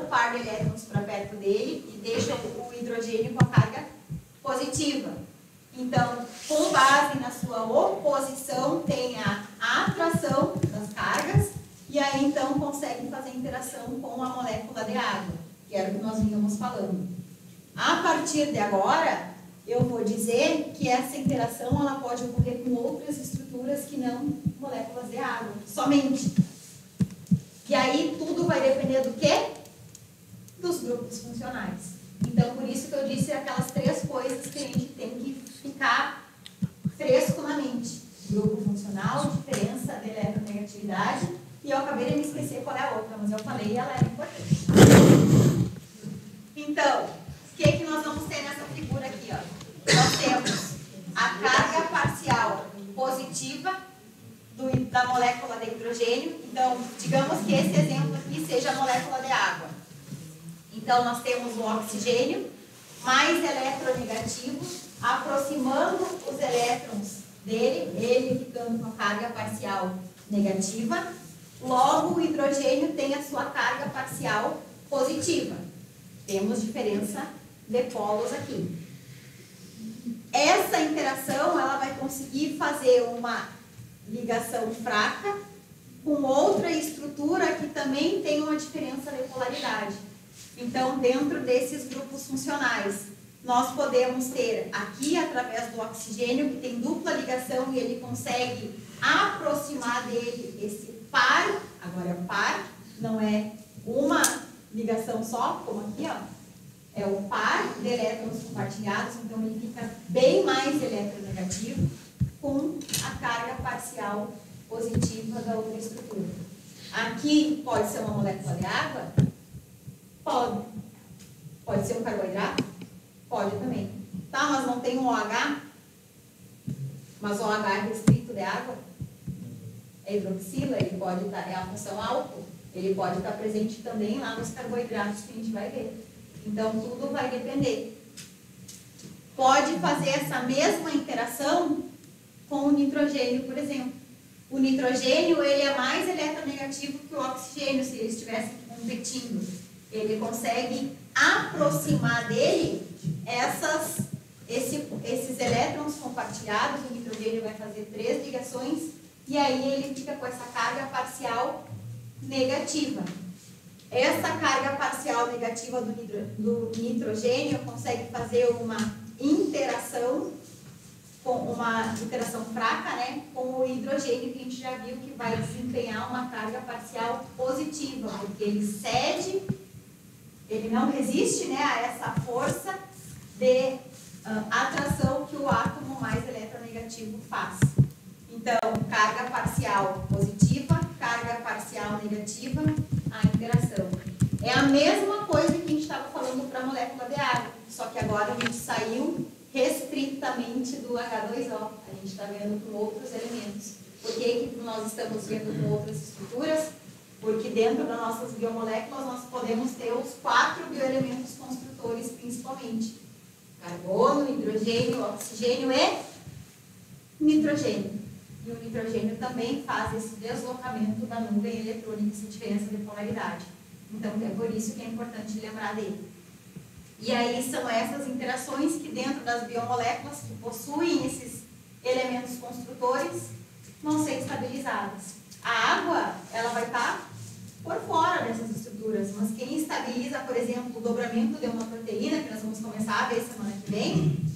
par de elétrons para perto dele e deixa o hidrogênio com a carga positiva. Então, com base na sua oposição, tem a atração das cargas e aí então consegue fazer interação com a molécula de água, que era o que nós vínhamos falando. A partir de agora, eu vou dizer que essa interação ela pode ocorrer com outras estruturas que não moléculas de água, somente. E aí tudo vai depender do quê? Dos grupos funcionais. Então, por isso que eu disse aquelas 3 coisas que a gente tem que ficar fresco na mente. Grupo funcional, diferença de eletronegatividade, e eu acabei de me esquecer qual é a outra, mas eu falei e ela é importante. Então, o que nós vamos ter nessa figura aqui? Ó? Nós temos a carga parcial positiva da molécula de hidrogênio. Então, digamos que esse exemplo aqui seja a molécula de água. Então, nós temos o oxigênio mais eletronegativo, aproximando os elétrons dele, ele ficando com a carga parcial negativa. Logo, o hidrogênio tem a sua carga parcial positiva. Temos diferença de polos aqui. Essa interação, ela vai conseguir fazer uma ligação fraca com outra estrutura que também tem uma diferença de polaridade. Então, dentro desses grupos funcionais, nós podemos ter aqui, através do oxigênio, que tem dupla ligação e ele consegue aproximar dele esse par, agora é par, não é uma ligação só, como aqui, ó, é o par de elétrons compartilhados, então ele fica bem mais eletronegativo com a carga parcial positiva da outra estrutura. Aqui pode ser uma molécula de água? Pode. Pode ser um carboidrato? Pode também. Tá, mas não tem um OH? Mas o OH é restrito de água? É hidroxila, ele pode estar, é a função álcool, ele pode estar presente também lá nos carboidratos que a gente vai ver. Então, tudo vai depender. Pode fazer essa mesma interação com o nitrogênio, por exemplo. O nitrogênio, ele é mais eletronegativo que o oxigênio, se eles estivessem competindo. Ele consegue aproximar dele esses elétrons compartilhados. O nitrogênio vai fazer 3 ligações e aí ele fica com essa carga parcial negativa. Essa carga parcial negativa do nitrogênio consegue fazer uma interação, uma interação fraca, né, com o hidrogênio, que a gente já viu que vai desempenhar uma carga parcial positiva, porque ele cede, ele não resiste, né, a essa força de atração que o átomo mais eletronegativo faz. Então, carga parcial positiva, carga parcial negativa, a interação. É a mesma coisa que a gente estava falando para a molécula de água, só que agora a gente saiu restritamente do H2O. A gente está vendo com outros elementos. Por que nós estamos vendo com outras estruturas? Porque dentro das nossas biomoléculas nós podemos ter os 4 bioelementos construtores principalmente. Carbono, hidrogênio, oxigênio e nitrogênio. E o nitrogênio também faz esse deslocamento da nuvem eletrônica, essa diferença de polaridade. Então, é por isso que é importante lembrar dele. E aí são essas interações que dentro das biomoléculas que possuem esses elementos construtores vão ser estabilizadas. A água, ela vai estar por fora dessas estruturas, mas quem estabiliza, por exemplo, o dobramento de uma proteína, que nós vamos começar a ver semana que vem,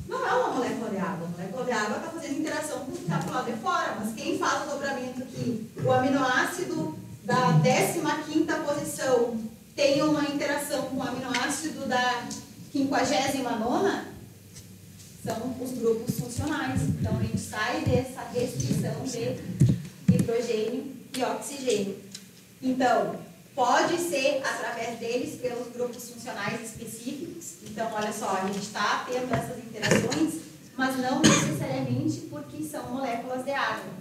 não é uma molécula de água. A molécula de água está fazendo interação com o que está do lado de fora, mas quem faz o dobramento aqui, o aminoácido da 15ª posição tem uma interação com o aminoácido da 59ª, são os grupos funcionais. Então, a gente sai dessa restrição de hidrogênio e oxigênio. Então, pode ser através deles pelos grupos funcionais específicos. Então, olha só, a gente está tendo essas interações, mas não necessariamente porque são moléculas de água.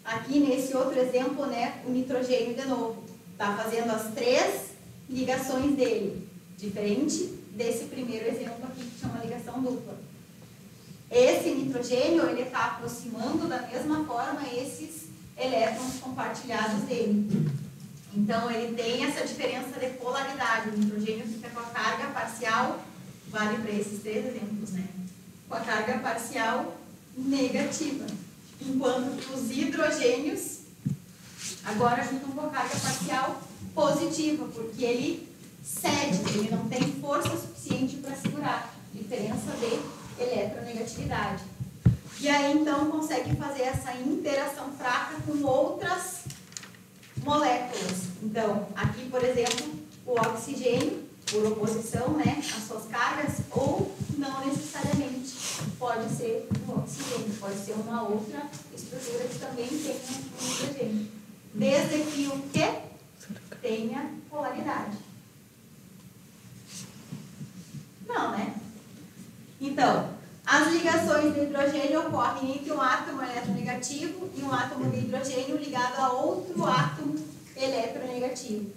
Aqui, nesse outro exemplo, né, o nitrogênio de novo está fazendo as 3 ligações dele, diferente desse primeiro exemplo aqui, que chama ligação dupla. Esse nitrogênio, ele está aproximando da mesma forma esses elétrons compartilhados dele. Então, ele tem essa diferença de polaridade. O nitrogênio fica com a carga parcial, vale para esses 3 exemplos, né? Com a carga parcial negativa. Enquanto que os hidrogênios agora ficam com a carga parcial positiva, porque ele cede, ele não tem força suficiente para segurar. Diferença de eletronegatividade. E aí, então, consegue fazer essa interação fraca com outras moléculas. Então, aqui, por exemplo, o oxigênio, por oposição, né, às suas cargas, ou não necessariamente. Pode ser o oxigênio, pode ser uma outra estrutura que também tenha um hidrogênio. Desde que o quê? Tenha polaridade. Não, né? Então, as ligações de hidrogênio ocorrem entre um átomo eletronegativo e um átomo de hidrogênio ligado a outro átomo eletronegativo.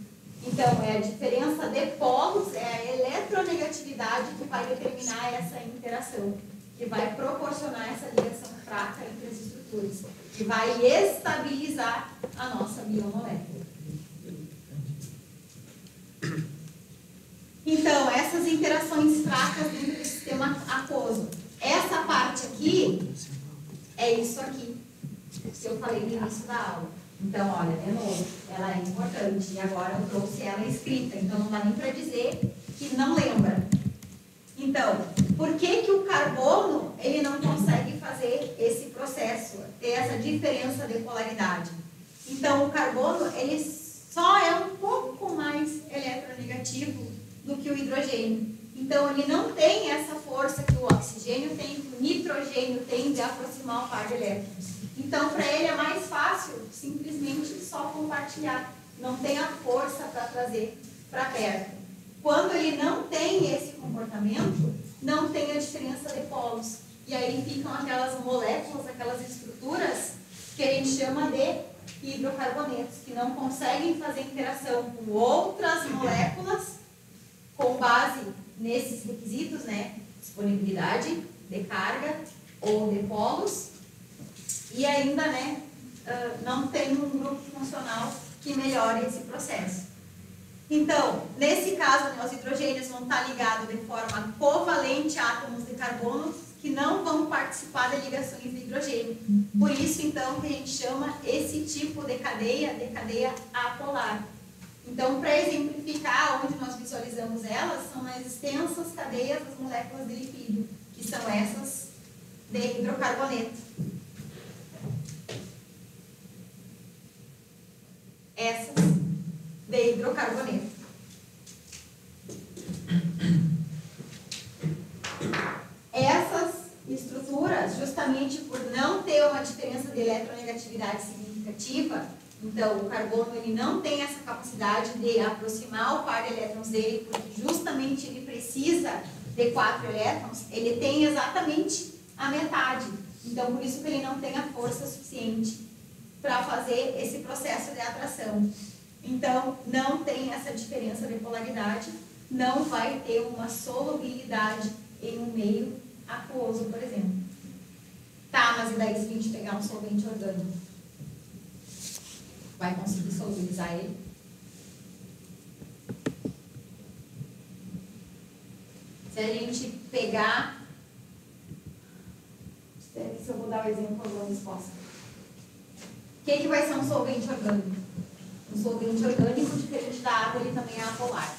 Então, é a diferença de polos, é a eletronegatividade que vai determinar essa interação, que vai proporcionar essa ligação fraca entre as estruturas, que vai estabilizar a nossa biomolécula. Então, essas interações fracas dentro do sistema aquoso. Essa parte aqui é isso aqui, que eu falei no início da aula. Então, olha, de novo, ela é importante. E agora eu trouxe ela escrita, então não dá nem para dizer que não lembra. Então, por que que o carbono ele não consegue fazer esse processo, ter essa diferença de polaridade? Então, o carbono ele só é um pouco mais eletronegativo do que o hidrogênio. Então, ele não tem essa força que o oxigênio tem, que o nitrogênio tem de aproximar o par de elétrons. Então, para ele é mais fácil simplesmente só compartilhar. Não tem a força para trazer para perto. Quando ele não tem esse comportamento, não tem a diferença de polos. E aí ficam aquelas moléculas, aquelas estruturas que a gente chama de hidrocarbonetos, que não conseguem fazer interação com outras moléculas com base nesses requisitos, né? Disponibilidade de carga ou de polos. E ainda, né, não tem um grupo funcional que melhore esse processo. Então, nesse caso, né, os hidrogênios vão estar ligados de forma covalente a átomos de carbono que não vão participar de ligações de hidrogênio. Por isso, então, que a gente chama esse tipo de cadeia apolar. Então, para exemplificar onde nós visualizamos elas, são as extensas cadeias das moléculas de lipídio, que são essas de hidrocarboneto. Essas de hidrocarboneto. Essas estruturas, justamente por não ter uma diferença de eletronegatividade significativa, então o carbono ele não tem essa capacidade de aproximar o par de elétrons dele, porque justamente ele precisa de 4 elétrons, ele tem exatamente a metade. Então, por isso que ele não tem a força suficiente para fazer esse processo de atração. Então, não tem essa diferença de polaridade, não vai ter uma solubilidade em um meio aquoso, por exemplo. Tá, mas e daí se a gente pegar um solvente orgânico? Vai conseguir solubilizar ele? Se a gente pegar... Espera aí, se eu vou dar o exemplo da resposta. O que vai ser um solvente orgânico? Um solvente orgânico, diferente da água, ele também é apolar.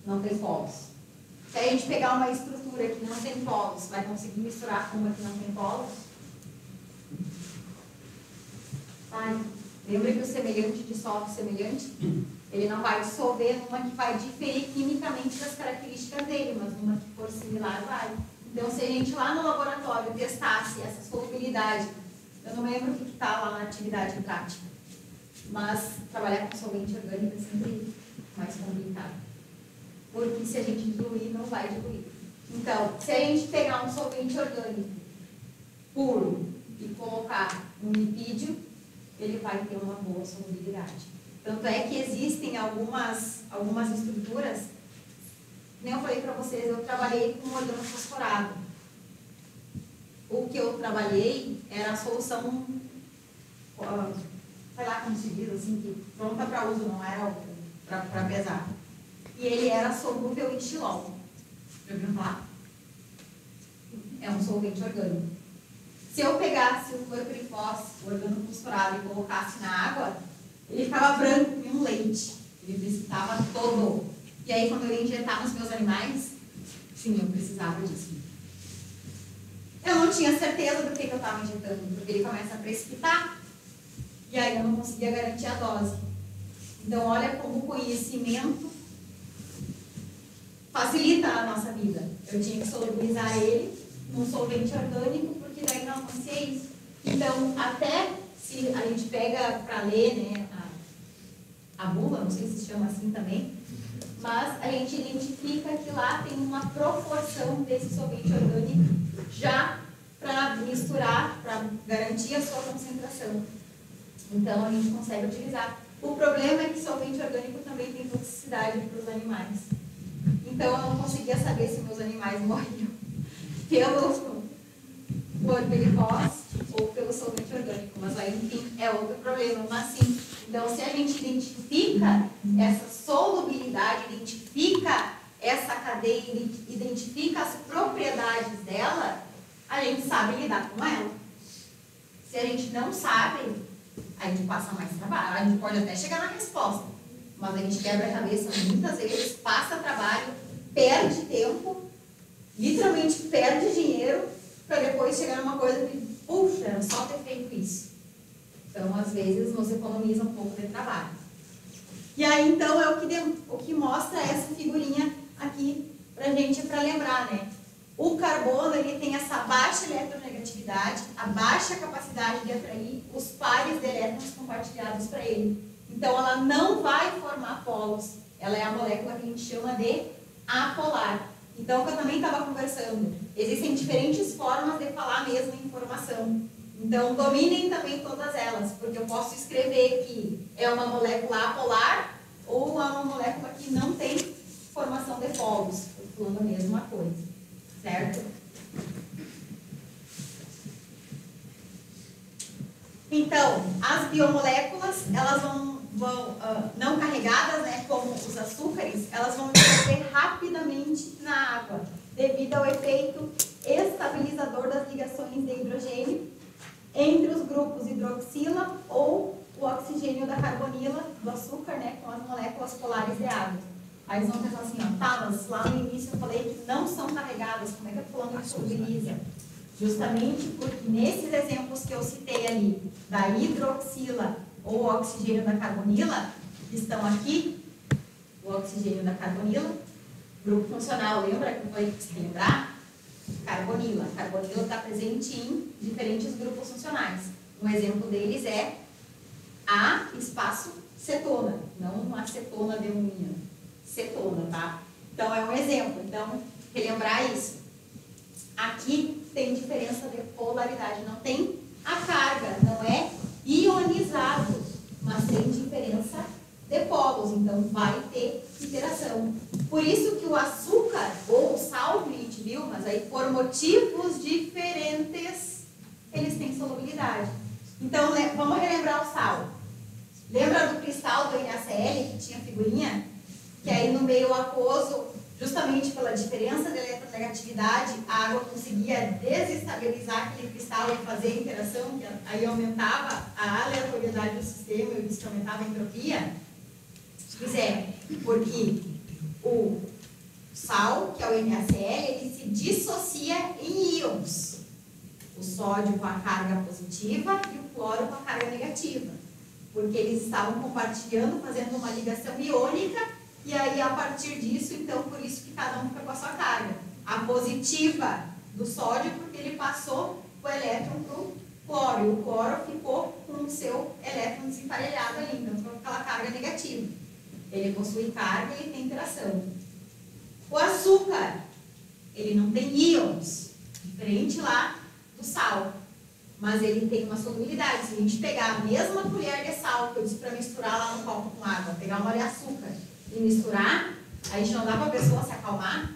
Não tem polos. Se a gente pegar uma estrutura que não tem polos, vai conseguir misturar com uma que não tem polos? Vai. Lembra que o semelhante dissolve o semelhante? Ele não vai dissolver numa que vai diferir quimicamente das características dele, mas numa que for similar vai. Então, se a gente lá no laboratório testasse essa solubilidade, eu não lembro o que está lá na atividade prática, mas trabalhar com solvente orgânico é sempre mais complicado. Porque se a gente diluir, não vai diluir. Então, se a gente pegar um solvente orgânico puro e colocar um lipídio, ele vai ter uma boa solubilidade. Tanto é que existem algumas estruturas, nem eu falei para vocês, eu trabalhei com organofosforado. O que eu trabalhei era a solução sei lá como se diz, assim, que pronta para uso, não era para pesar. E ele era solúvel em xilol. Já ouviram falar? É um solvente orgânico. Se eu pegasse o clorpirifos, o organoclorado, e colocasse na água, ele ficava branco como um leite. Ele precipitava todo. E aí, quando eu ia injetar nos meus animais, sim, eu precisava disso. Eu não tinha certeza do que eu estava injetando, porque ele começa a precipitar. E aí eu não conseguia garantir a dose. Então, olha como o conhecimento facilita a nossa vida. Eu tinha que solubilizar ele num solvente orgânico, porque daí não acontecia isso. Então, até se a gente pega para ler, né, a bula, não sei se chama assim também, mas a gente identifica que lá tem uma proporção desse solvente orgânico já para misturar, para garantir a sua concentração. Então, a gente consegue utilizar. O problema é que solvente orgânico também tem toxicidade para os animais. Então, eu não conseguia saber se meus animais morriam pelo clorpirifos ou pelo solvente orgânico. Mas aí, enfim, é outro problema. Mas sim, então, se a gente identifica essa solubilidade, identifica essa cadeia, identifica as propriedades dela, a gente sabe lidar com ela. Se a gente não sabe, a gente passa mais trabalho. A gente pode até chegar na resposta, mas a gente quebra a cabeça muitas vezes, passa trabalho, perde tempo, literalmente perde dinheiro, para depois chegar numa coisa que, puxa, era só ter feito isso. Então, às vezes, nos economiza um pouco de trabalho. E aí, então, é o que mostra essa figurinha aqui pra gente, para lembrar, né? O carbono, ele tem essa baixa eletronegatividade, a baixa capacidade de atrair os pares de elétrons compartilhados para ele. Então, ela não vai formar polos. Ela é a molécula que a gente chama de apolar. Então, que eu também estava conversando, existem diferentes formas de falar a mesma informação. Então, dominem também todas elas, porque eu posso escrever que é uma molécula apolar ou é uma molécula que não tem formação de polos. Estou falando a mesma coisa. Certo? Então, as biomoléculas, elas vão não carregadas, né, como os açúcares, elas vão dissolver rapidamente na água, devido ao efeito estabilizador das ligações de hidrogênio entre os grupos hidroxila ou o oxigênio da carbonila do açúcar, né, com as moléculas polares de água. Aí eles vão pensar assim, ó, tá, mas lá no início eu falei que não são carregadas, como é que a fulana solubiliza? Justamente porque nesses exemplos que eu citei ali, da hidroxila ou oxigênio da carbonila, que estão aqui, o oxigênio da carbonila, grupo funcional, lembra que eu falei que você lembrar? Carbonila. Carbonila está presente em diferentes grupos funcionais. Um exemplo deles é a espaço cetona, não acetona de amônia. Cetona, tá? Então, é um exemplo. Então, relembrar isso. Aqui tem diferença de polaridade. Não tem a carga, não é ionizado, mas tem diferença de polos. Então, vai ter interação. Por isso que o açúcar ou o sal que a gente viu, mas aí por motivos diferentes, eles têm solubilidade. Então, vamos relembrar o sal. Lembra do cristal do NaCl que tinha figurinha? Que aí no meio aquoso, justamente pela diferença de eletronegatividade, a água conseguia desestabilizar aquele cristal e fazer interação, que aí aumentava a aleatoriedade do sistema e isso aumentava a entropia. Pois é, porque o sal, que é o NaCl, ele se dissocia em íons. O sódio com a carga positiva e o cloro com a carga negativa. Porque eles estavam compartilhando, fazendo uma ligação iônica. E aí, a partir disso, então, por isso que cada um fica com a sua carga. A positiva do sódio, porque ele passou o elétron para o cloro. E o cloro ficou com o seu elétron desemparelhado ali. Então, ficou com aquela carga negativa. Ele possui carga e ele tem interação. O açúcar, ele não tem íons. Diferente lá do sal. Mas ele tem uma solubilidade. Se a gente pegar a mesma colher de sal que eu disse para misturar lá no copo com água, pegar uma de açúcar e misturar, a gente não dá para a pessoa se acalmar.